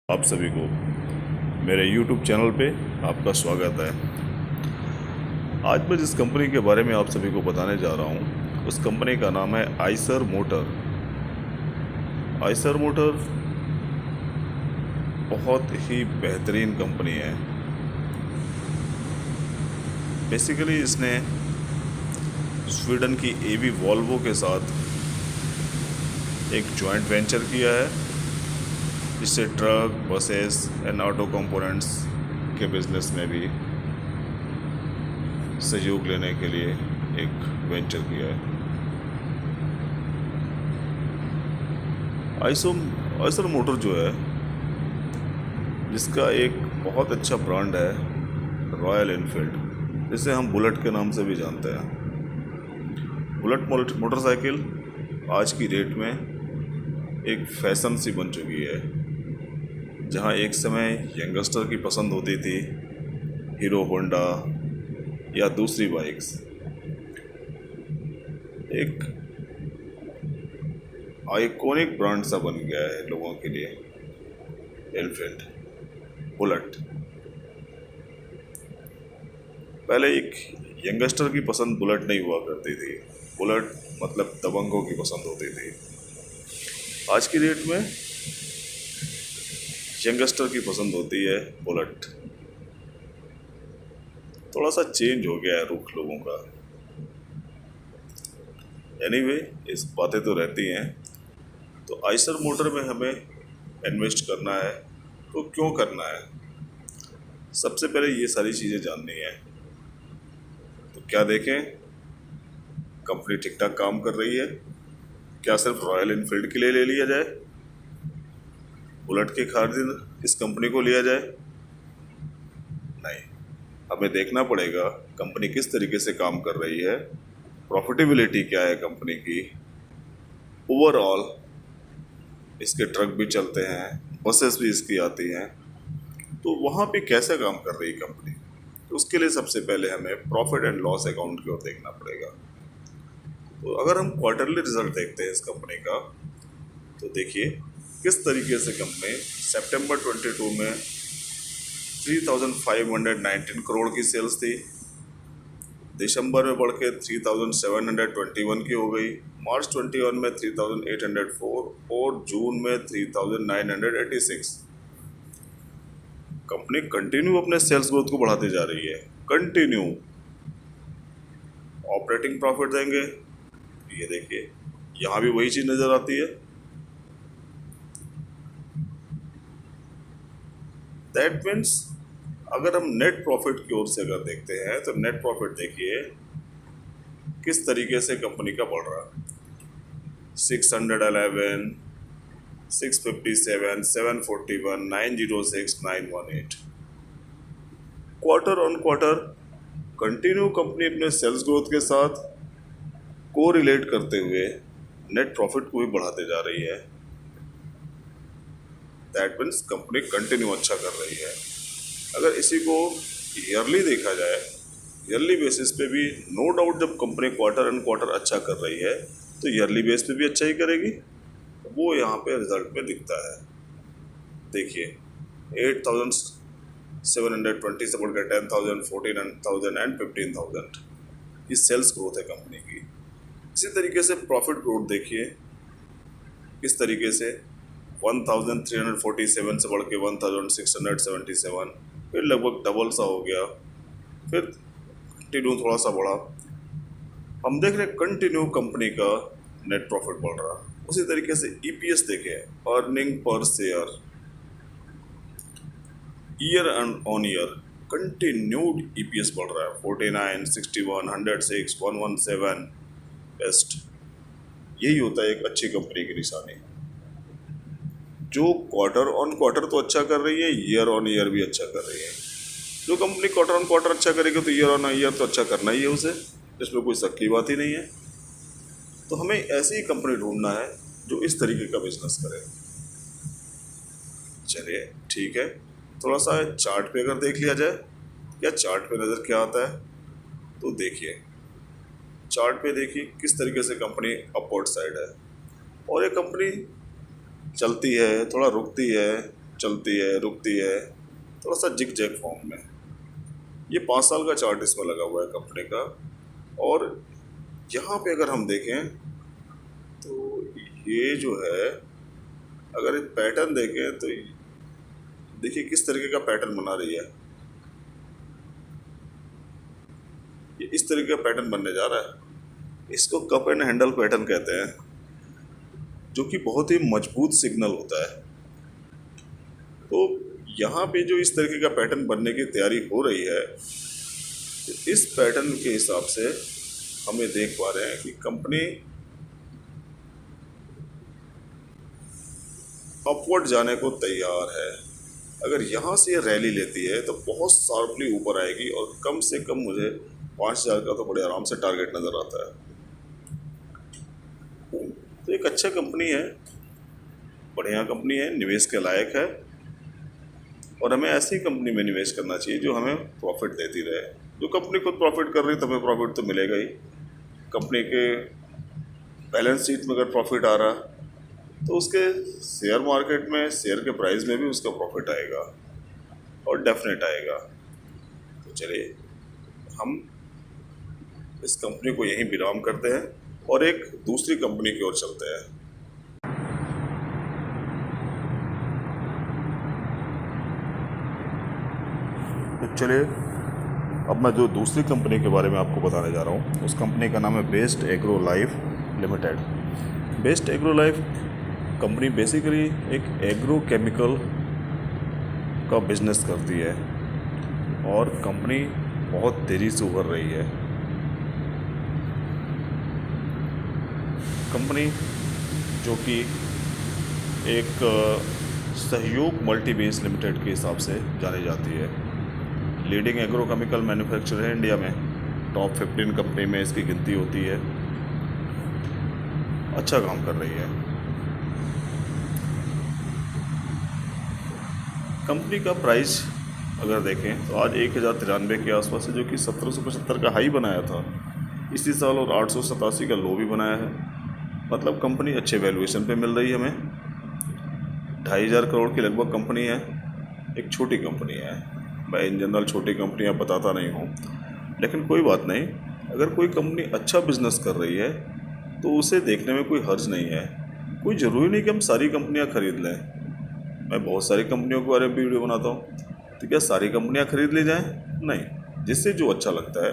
आप सभी को मेरे YouTube चैनल पे आपका स्वागत है। आज मैं जिस कंपनी के बारे में आप सभी को बताने जा रहा हूँ उस कंपनी का नाम है आइसर मोटर। आइसर मोटर बहुत ही बेहतरीन कंपनी है। बेसिकली इसने स्वीडन की एवी वॉल्वो के साथ एक जॉइंट वेंचर किया है जिससे truck, buses and auto components के बिजनेस में भी सहयोग लेने के लिए एक वेंचर किया है। आइसर मोटर जो है, जिसका एक बहुत अच्छा ब्रांड है रॉयल एनफील्ड, जिसे हम बुलेट के नाम से भी जानते हैं। बुलेट मोटरसाइकिल आज की डेट में एक फैशन सी बन चुकी है। जहां एक समय यंगस्टर की पसंद होती थी हीरो होंडा या दूसरी बाइक्स, एक आइकॉनिक ब्रांड सा बन गया है लोगों के लिए एनफील्ड बुलेट। पहले एक यंगस्टर की पसंद बुलेट नहीं हुआ करती थी, बुलेट मतलब दबंगों की पसंद होती थी। आज की डेट में यंगस्टर की पसंद होती है बुलेट। थोड़ा सा चेंज हो गया है रुख लोगों का। एनीवे, इस बातें तो रहती हैं। तो आइसर मोटर में हमें इन्वेस्ट करना है तो क्यों करना है, सबसे पहले ये सारी चीज़ें जाननी है। तो क्या देखें, कंपनी ठीक ठाक काम कर रही है? क्या सिर्फ रॉयल एनफील्ड के लिए ले लिया जाए, बुलेट के खातिर इस कंपनी को लिया जाए? नहीं, हमें देखना पड़ेगा कंपनी किस तरीके से काम कर रही है, प्रॉफिटेबिलिटी क्या है कंपनी की, ओवरऑल इसके ट्रक भी चलते हैं, बसेस भी इसकी आती हैं, तो वहाँ पे कैसे काम कर रही है कंपनी। तो उसके लिए सबसे पहले हमें प्रॉफिट एंड लॉस अकाउंट की ओर देखना पड़ेगा। तो अगर हम क्वार्टरली रिजल्ट देखते हैं इस कंपनी का, तो देखिए किस तरीके से कंपनी सितंबर 22 में 3,519 करोड़ की सेल्स थी, दिसंबर में बढ़ के 3,721 की हो गई, मार्च 21 में 3,804 और जून में 3,986। कंपनी कंटिन्यू अपने सेल्स ग्रोथ को बढ़ाती जा रही है, कंटिन्यू। ऑपरेटिंग प्रॉफिट देंगे, ये देखिए यहाँ भी वही चीज नजर आती है। दैट मीन्स अगर हम नेट प्रॉफिट की ओर से अगर देखते हैं तो नेट प्रॉफिट देखिए किस तरीके से कंपनी का बढ़ रहा है। 611, 657, 741, 906, 918। Quarter on quarter continue company अपने सेल्स ग्रोथ के साथ को रिलेट करते हुए नेट प्रॉफिट को भी बढ़ाते जा रही है। दैट मीन्स कंपनी कंटिन्यू अच्छा कर रही है। अगर इसी को ईयरली देखा जाए, ईयरली बेसिस पे भी नो डाउट जब कंपनी क्वार्टर एंड क्वार्टर अच्छा कर रही है तो ईयरली बेस पे भी अच्छा ही करेगी। वो यहाँ पे रिजल्ट में दिखता है। देखिए 8,720 से बढ़कर 10,000, 14,000 एंड 15,000 ये सेल्स ग्रोथ है कंपनी की। इसी तरीके से प्रॉफिट ग्रोथ देखिए किस तरीके से 1,347 से बढ़ के 1,677, फिर लगभग डबल सा हो गया, फिर कंटिन्यू थोड़ा सा बढ़ा। हम देख रहे हैं कंटिन्यू कंपनी का नेट प्रॉफिट बढ़ रहा। उसी तरीके से ईपीएस देखें, earning per share, year on year continued EPS बढ़ रहा है। 49, 61, 106, 117 बेस्ट। यही होता है एक अच्छी कंपनी की निशानी, जो क्वार्टर ऑन क्वार्टर तो अच्छा कर रही है, ईयर ऑन ईयर भी अच्छा कर रही है। जो कंपनी क्वार्टर ऑन क्वार्टर अच्छा करेगी तो ईयर ऑन ईयर तो अच्छा करना ही है उसे, इसमें कोई शक की बात ही नहीं है। तो हमें ऐसी ही कंपनी ढूंढना है जो इस तरीके का बिजनेस करे। चलिए ठीक है, थोड़ा सा चार्ट पे अगर देख लिया जाए, या चार्ट पे नज़र क्या आता है, तो देखिए चार्ट पे देखिए किस तरीके से कंपनी अपवर्ड साइड है। और ये कंपनी चलती है, थोड़ा रुकती है, चलती है, रुकती है, थोड़ा सा जिग जैग फॉर्म में। ये 5 साल का चार्ट इसमें लगा हुआ है कंपनी का। और यहाँ पे अगर हम देखें तो ये जो है, अगर एक पैटर्न देखें तो देखिए किस तरीके का पैटर्न बना रही है। ये इस तरीके का पैटर्न बनने जा रहा है। इसको कप एंड हैंडल पैटर्न कहते हैं, जो कि बहुत ही मजबूत सिग्नल होता है। तो यहाँ पे जो इस तरीके का पैटर्न बनने की तैयारी हो रही है, तो इस पैटर्न के हिसाब से हम ये देख पा रहे हैं कि कंपनी अपवर्ड जाने को तैयार है। अगर यहाँ से ये रैली लेती है तो बहुत शार्पली ऊपर आएगी और कम से कम मुझे 5,000 का तो बड़े आराम से टारगेट नज़र आता है। तो एक अच्छा कंपनी है, बढ़िया कंपनी है, निवेश के लायक है। और हमें ऐसी कंपनी में निवेश करना चाहिए जो हमें प्रॉफिट देती रहे। जो कंपनी खुद प्रॉफिट कर रही है तो हमें प्रॉफिट तो मिलेगा ही। कंपनी के बैलेंस शीट में अगर प्रॉफिट आ रहा तो उसके शेयर मार्केट में, शेयर के प्राइस में भी उसका प्रॉफिट आएगा और डेफिनेट आएगा। तो चलिए हम इस कंपनी को यहीं विराम करते हैं और एक दूसरी कंपनी की ओर चलते हैं। तो चलिए अब मैं जो दूसरी कंपनी के बारे में आपको बताने जा रहा हूँ, उस कंपनी का नाम है best agro life limited. Best agro life company basically एक एग्रो केमिकल का बिजनेस करती है और कंपनी बहुत तेज़ी से उभर रही है। कंपनी जो कि एक सहयोग मल्टीबेस लिमिटेड के हिसाब से जानी जाती है। लीडिंग एग्रो केमिकल मैन्युफैक्चरर है इंडिया में। टॉप 15 कंपनी में इसकी गिनती होती है। अच्छा काम कर रही है। कंपनी का प्राइस अगर देखें तो आज 1093 के आसपास है, जो कि 1775 का हाई बनाया था इसी साल और 887 का लो भी बनाया है। मतलब कंपनी अच्छे वैल्यूएशन पे मिल रही है हमें। 2,500 करोड़ की लगभग कंपनी है। एक छोटी कंपनी है। मैं इन जनरल छोटी कंपनियां बताता नहीं हूँ, लेकिन कोई बात नहीं। अगर कोई कंपनी अच्छा बिजनेस कर रही है तो उसे देखने में कोई हर्ज नहीं है। कोई ज़रूरी नहीं कि हम सारी कंपनियां खरीद लें। मैं बहुत सारी कंपनियों के बारे में वीडियो बनाता हूँ, तो क्या सारी कंपनियां खरीद ली जाएं? नहीं, जिससे जो अच्छा लगता है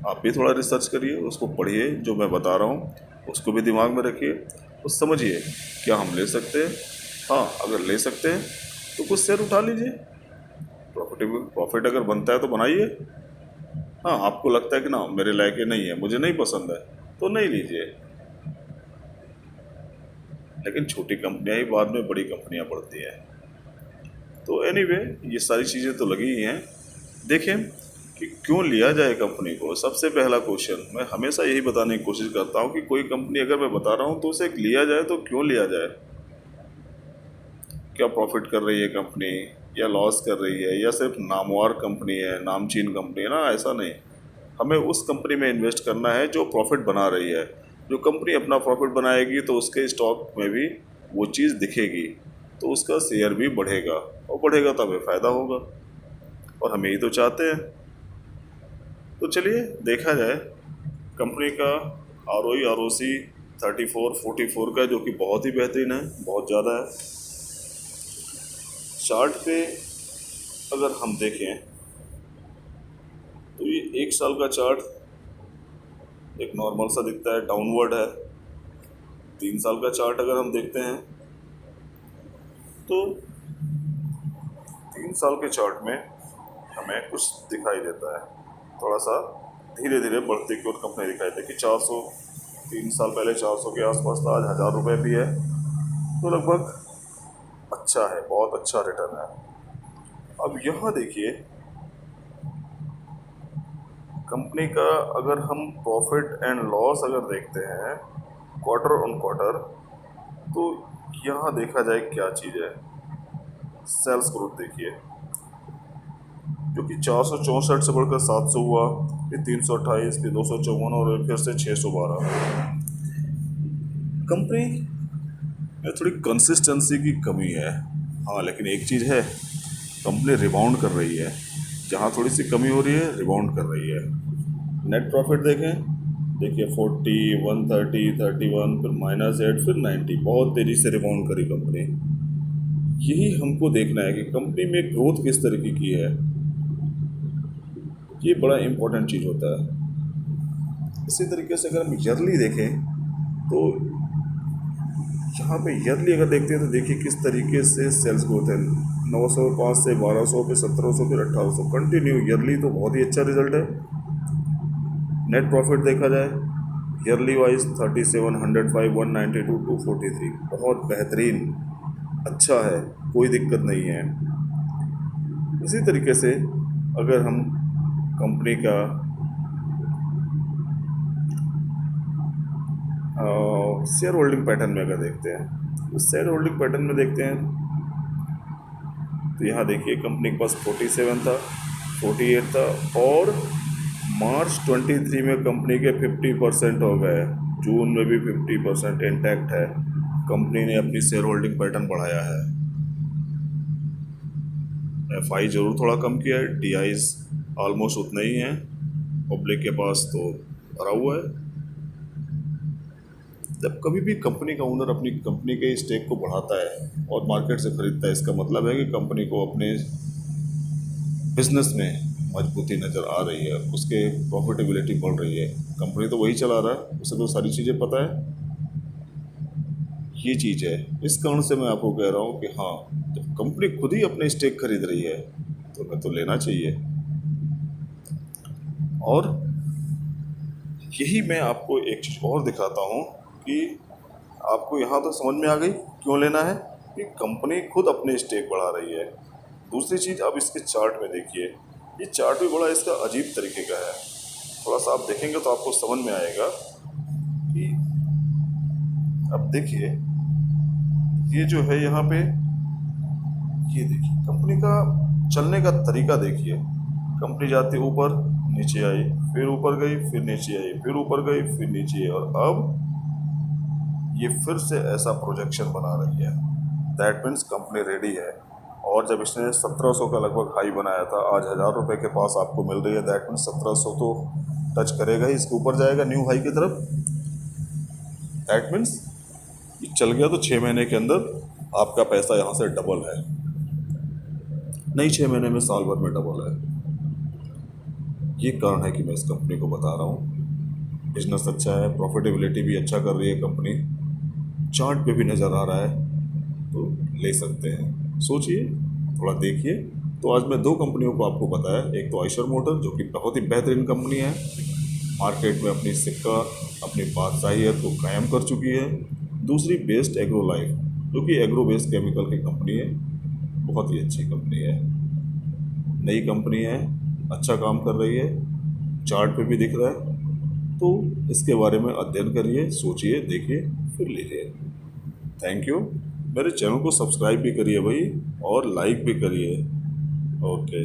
आप भी थोड़ा रिसर्च करिए, उसको पढ़िए, जो मैं बता रहा हूँ उसको भी दिमाग में रखिए और समझिए क्या हम ले सकते हैं। हाँ, अगर ले सकते हैं तो कुछ शेयर उठा लीजिए। प्रॉफिट अगर बनता है तो बनाइए। हाँ, आपको लगता है कि ना मेरे लायक ये नहीं है, मुझे नहीं पसंद है, तो नहीं लीजिए। लेकिन छोटी कंपनियां ही बाद में बड़ी कंपनियां बढ़ती हैं। तो एनीवे, ये सारी चीज़ें तो लगी ही हैं। देखें कि क्यों लिया जाए कंपनी को। सबसे पहला क्वेश्चन मैं हमेशा यही बताने की कोशिश करता हूँ कि कोई कंपनी अगर मैं बता रहा हूँ तो उसे लिया जाए तो क्यों लिया जाए। क्या प्रॉफिट कर रही है कंपनी, या लॉस कर रही है, या सिर्फ नामवार कंपनी है, नामचीन कंपनी है ना? ऐसा नहीं। हमें उस कंपनी में इन्वेस्ट करना है जो प्रॉफिट बना रही है। जो कंपनी अपना प्रॉफिट बनाएगी तो उसके स्टॉक में भी वो चीज़ दिखेगी, तो उसका शेयर भी बढ़ेगा और बढ़ेगा तो हमें फ़ायदा होगा, और हम यही तो चाहते हैं। तो चलिए देखा जाए कंपनी का ROE ROC 34-44 का, जो कि बहुत ही बेहतरीन है, बहुत ज़्यादा है। चार्ट पे अगर हम देखें तो ये 1 साल का चार्ट एक नॉर्मल सा दिखता है, डाउनवर्ड है। 3 साल का चार्ट अगर हम देखते हैं तो 3 साल के चार्ट में हमें कुछ दिखाई देता है। थोड़ा सा धीरे धीरे बढ़ती की ओर कंपनी दिखाई देती है कि 400, 3 साल पहले 400 के आसपास था, आज 1,000 रुपये भी है, तो लगभग अच्छा है, बहुत अच्छा रिटर्न है। अब यहाँ देखिए कंपनी का अगर हम प्रॉफिट एंड लॉस अगर देखते हैं क्वार्टर ऑन क्वार्टर, तो यहाँ देखा जाए क्या चीज़ है। सेल्स ग्रोथ देखिए, जो कि 464 से बढ़कर 700 हुआ, फिर 328, फिर 254 और फिर से 612। कंपनी में थोड़ी कंसिस्टेंसी की कमी है। हाँ, लेकिन एक चीज़ है, कंपनी रिबाउंड कर रही है। जहाँ थोड़ी सी कमी हो रही है, रिबाउंड कर रही है। नेट प्रॉफिट देखें, देखिए 40, 130, 31, फिर -8, फिर 90, बहुत तेज़ी से रिबाउंड करी कंपनी। यही हमको देखना है कि कंपनी में ग्रोथ किस तरीके की है। ये बड़ा इम्पोर्टेंट चीज़ होता है। इसी तरीके से अगर हम ईयरली देखें तो यहाँ पे ईयरली अगर देखते हैं तो देखिए किस तरीके से सेल्स ग्रोथ है। 905 से 1200 पे 1700 फिर 1800 कंटिन्यू ईयरली, तो बहुत ही अच्छा रिजल्ट है। नेट प्रॉफिट देखा जाए ईयरली वाइज 37, 105, 192, 243, बहुत बेहतरीन, अच्छा है, कोई दिक्कत नहीं है। इसी तरीके से अगर हम कंपनी का शेयर होल्डिंग पैटर्न में अगर देखते हैं तो शेयर होल्डिंग पैटर्न में देखते हैं तो यहाँ देखिए कंपनी के पास 47 था, 48 था, और मार्च 23 में कंपनी के 50% हो गए। जून में भी 50% इंटैक्ट है। कंपनी ने अपनी शेयर होल्डिंग पैटर्न बढ़ाया है। एफआई जरूर थोड़ा कम किया है, टीआईज ऑलमोस्ट उतना ही है, पब्लिक के पास तो भरा हुआ है। जब कभी भी कंपनी का ओनर अपनी कंपनी के स्टेक को बढ़ाता है और मार्केट से खरीदता है, इसका मतलब है कि कंपनी को अपने बिजनेस में मजबूती नज़र आ रही है, उसके प्रॉफिटेबिलिटी बढ़ रही है। कंपनी तो वही चला रहा है, उसे तो सारी चीज़ें पता है। ये चीज़ है, इस कारण से मैं आपको कह रहा हूँ कि हाँ, जब कंपनी खुद ही अपने स्टेक खरीद रही है तो हमें तो लेना चाहिए। और यही मैं आपको एक चीज़ और दिखाता हूँ कि आपको यहाँ तो समझ में आ गई क्यों लेना है, कि कंपनी खुद अपने स्टेक बढ़ा रही है। दूसरी चीज़, अब इसके चार्ट में देखिए, ये चार्ट भी बड़ा इसका अजीब तरीके का है। थोड़ा सा आप देखेंगे तो आपको समझ में आएगा कि अब देखिए ये जो है यहाँ पे, ये देखिए कंपनी का चलने का तरीका देखिए। कंपनी जाती ऊपर, नीचे आई, फिर ऊपर गई, फिर नीचे आई, फिर ऊपर गई, फिर नीचे आई, और अब ये फिर से ऐसा प्रोजेक्शन बना रही है। दैट मीन्स कंपनी रेडी है। और जब इसने 1700 का लगभग हाई बनाया था, आज 1000 रुपये के पास आपको मिल रही है। दैट मीन्स 1700 तो टच करेगा ही, इसके ऊपर जाएगा न्यू हाई की तरफ। दैट मीन्स ये चल गया तो 6 महीने के अंदर आपका पैसा यहाँ से डबल है, नहीं 6 महीने में, साल भर में डबल है। ये कारण है कि मैं इस कंपनी को बता रहा हूँ। बिजनेस अच्छा है, प्रॉफिटेबिलिटी भी अच्छा कर रही है कंपनी, चार्ट पे भी नज़र आ रहा है, तो ले सकते हैं। सोचिए, थोड़ा देखिए। तो आज मैं 2 कंपनियों को आपको बताया। एक तो आइशर मोटर, जो कि बहुत ही बेहतरीन कंपनी है, मार्केट में अपनी सिक्का, अपनी बादशाहियत को कायम कर चुकी है। दूसरी बेस्ट एग्रो लाइफ, जो कि एग्रो बेस्ड केमिकल की कंपनी है, बहुत ही अच्छी कंपनी है, नई कंपनी है, अच्छा काम कर रही है, चार्ट पे भी दिख रहा है। तो इसके बारे में अध्ययन करिए, सोचिए, देखिए, फिर लीजिए। Thank you. मेरे चैनल को सब्सक्राइब भी करिए भाई, और लाइक भी करिए। ओके।